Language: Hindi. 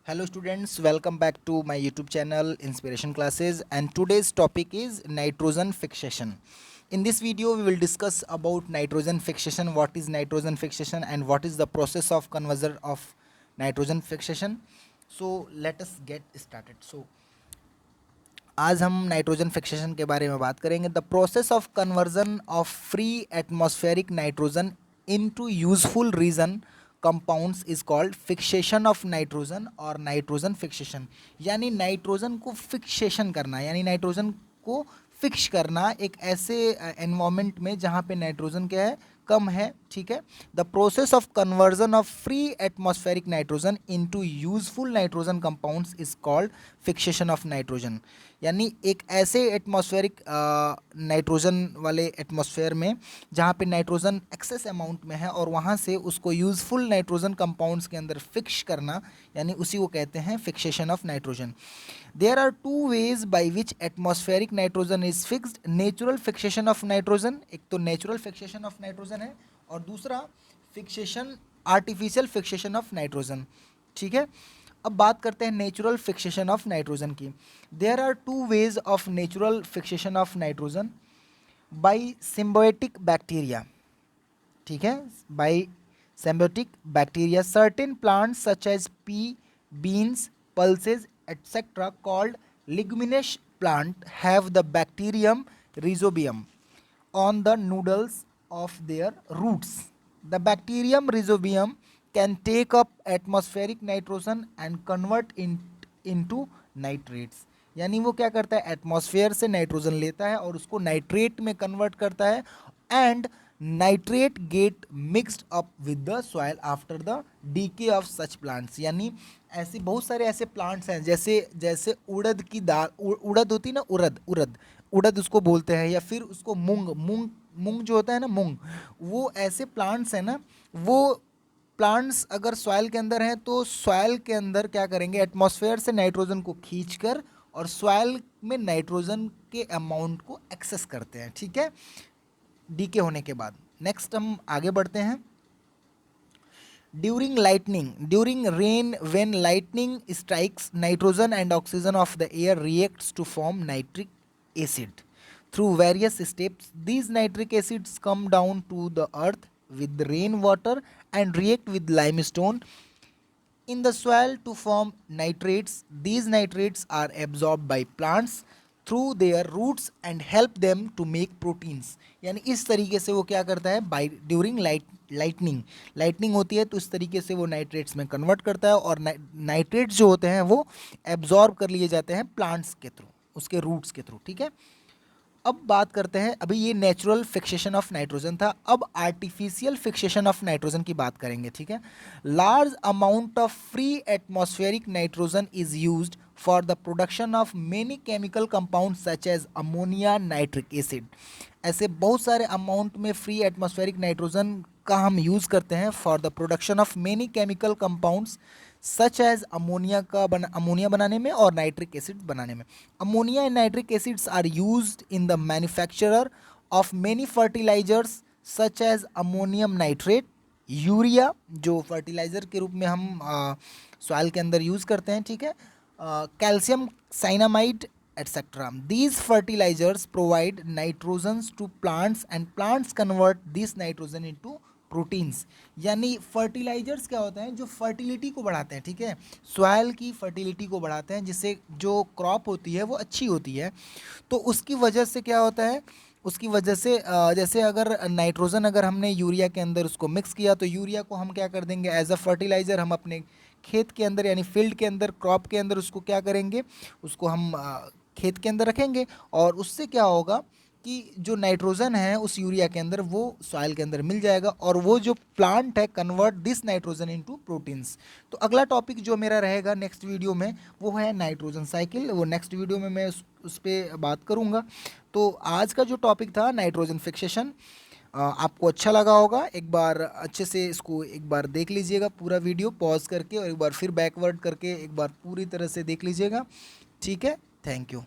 Hello students, welcome back to my YouTube channel Inspiration Classes, and today's topic is nitrogen fixation. In this video we will discuss about nitrogen fixation, what is nitrogen fixation and what is the process of conversion of nitrogen fixation. So let us get started. आज हम नाइट्रोजन फिक्सेशन के बारे में बात करेंगे. The process of conversion of free atmospheric nitrogen into useful region compounds is called fixation of nitrogen और नाइट्रोजन फिक्सेशन. यानी नाइट्रोजन को फिक्सेशन करना, यानी नाइट्रोजन को फिक्स करना एक ऐसे एनवायरनमेंट में जहाँ पे नाइट्रोजन क्या है, कम है. ठीक है. The process of conversion of free atmospheric nitrogen into useful nitrogen compounds is called fixation of nitrogen. यानी एक ऐसे एटमॉस्फेरिक नाइट्रोजन वाले एटमॉस्फेयर में जहाँ पे नाइट्रोजन एक्सेस अमाउंट में है और वहाँ से उसको यूजफुल नाइट्रोजन कंपाउंड्स के अंदर फिक्स करना, यानी उसी को कहते हैं fixation of nitrogen. There are two ways by which atmospheric nitrogen is fixed. Natural fixation of nitrogen, एक तो नेचुरल फिक्सेशन ऑफ नाइट्रोजन है और दूसरा fixation artificial fixation of nitrogen. ठीक है. अब बात करते हैं नेचुरल फिक्सेशन ऑफ नाइट्रोजन की. There are two ways of natural fixation of nitrogen. By symbiotic bacteria. ठीक है. By symbiotic bacteria, certain plants such as pea, beans, pulses, etc. called leguminous plant have the bacterium rhizobium on the noodles of their roots. The bacterium rhizobium can take up atmospheric nitrogen and convert into nitrates. यानी वो क्या करता है, एटमॉस्फेयर से नाइट्रोजन लेता है और उसको नाइट्रेट में कन्वर्ट करता है. And nitrate get mixed up with the soil after the DK of such plants. यानी ऐसे बहुत सारे ऐसे प्लांट्स हैं, जैसे जैसे उड़द की दाल, उड़द होती है ना, उड़द उसको बोलते हैं, या फिर उसको मूंग जो होता है ना, मूंग, वो ऐसे प्लांट्स हैं ना. वो प्लांट्स अगर सॉइल के अंदर हैं तो सॉइल के अंदर क्या करेंगे, एटमॉस्फेयर से नाइट्रोजन को खींचकर और सॉइल में नाइट्रोजन के अमाउंट को एक्सेस करते हैं. ठीक है, डीके होने के बाद. नेक्स्ट हम आगे बढ़ते हैं. During lightning, during rain, when lightning strikes, nitrogen and oxygen of the air reacts to form nitric acid. Through various steps, these nitric acids come down to the earth with rain water and react with limestone in the soil to form nitrates. These nitrates are absorbed by plants through their roots and help them to make proteins. यानी इस तरीके से वो क्या करता है, बाई ड्यूरिंग लाइटनिंग होती है तो इस तरीके से वो नाइट्रेट्स में कन्वर्ट करता है और नाइट्रेट्स जो होते हैं वो एब्जॉर्ब कर लिए जाते हैं प्लांट्स के थ्रू, उसके रूट्स के थ्रू. ठीक है. अब बात करते हैं, अभी ये नेचुरल फिक्सेशन ऑफ नाइट्रोजन था, अब आर्टिफिशियल फिक्सेशन ऑफ नाइट्रोजन की बात करेंगे. ठीक है. Large amount of free atmospheric nitrogen is used for the production of many chemical compound such as ammonia, nitric acid. ऐसे बहुत सारे अमाउंट में फ्री एटमॉस्फेरिक नाइट्रोजन का हम यूज़ करते हैं for the production of many chemical compounds such as ammonia बनाने में और नाइट्रिक एसिड बनाने में. Ammonia and nitric acids are used in the manufacturer of many fertilisers such as ammonium nitrate, urea जो फर्टिलाइज़र के रूप में हम सॉइल के अंदर यूज़ करते हैं. ठीक है. Calcium cyanamide etc. These fertilizers provide nitrogens to plants and plants convert this nitrogen into proteins. यानी फर्टिलाइजर्स क्या होते हैं, जो फर्टिलिटी को बढ़ाते हैं. ठीक है. सॉइल की फर्टिलिटी को बढ़ाते हैं, जिससे जो क्रॉप होती है वो अच्छी होती है. तो उसकी वजह से क्या होता है, उसकी वजह से जैसे अगर नाइट्रोजन अगर हमने यूरिया के अंदर उसको मिक्स किया तो यूरिया को हम क्या कर देंगे, एज अ फर्टिलाइज़र हम अपने खेत के अंदर यानी फील्ड के अंदर, क्रॉप के अंदर उसको क्या करेंगे, उसको हम खेत के अंदर रखेंगे और उससे क्या होगा कि जो नाइट्रोजन है उस यूरिया के अंदर वो सॉइल के अंदर मिल जाएगा और वो जो प्लांट है convert this nitrogen into proteins. तो अगला टॉपिक जो मेरा रहेगा नेक्स्ट वीडियो में वो है नाइट्रोजन साइकिल. वो नेक्स्ट वीडियो में मैं उस पर बात करूँगा. तो आज का जो टॉपिक था नाइट्रोजन फिक्सेशन, आपको अच्छा लगा होगा. एक बार अच्छे से इसको एक बार देख लीजिएगा, पूरा वीडियो पॉज करके और एक बार फिर बैकवर्ड करके एक बार पूरी तरह से देख लीजिएगा. ठीक है. Thank you.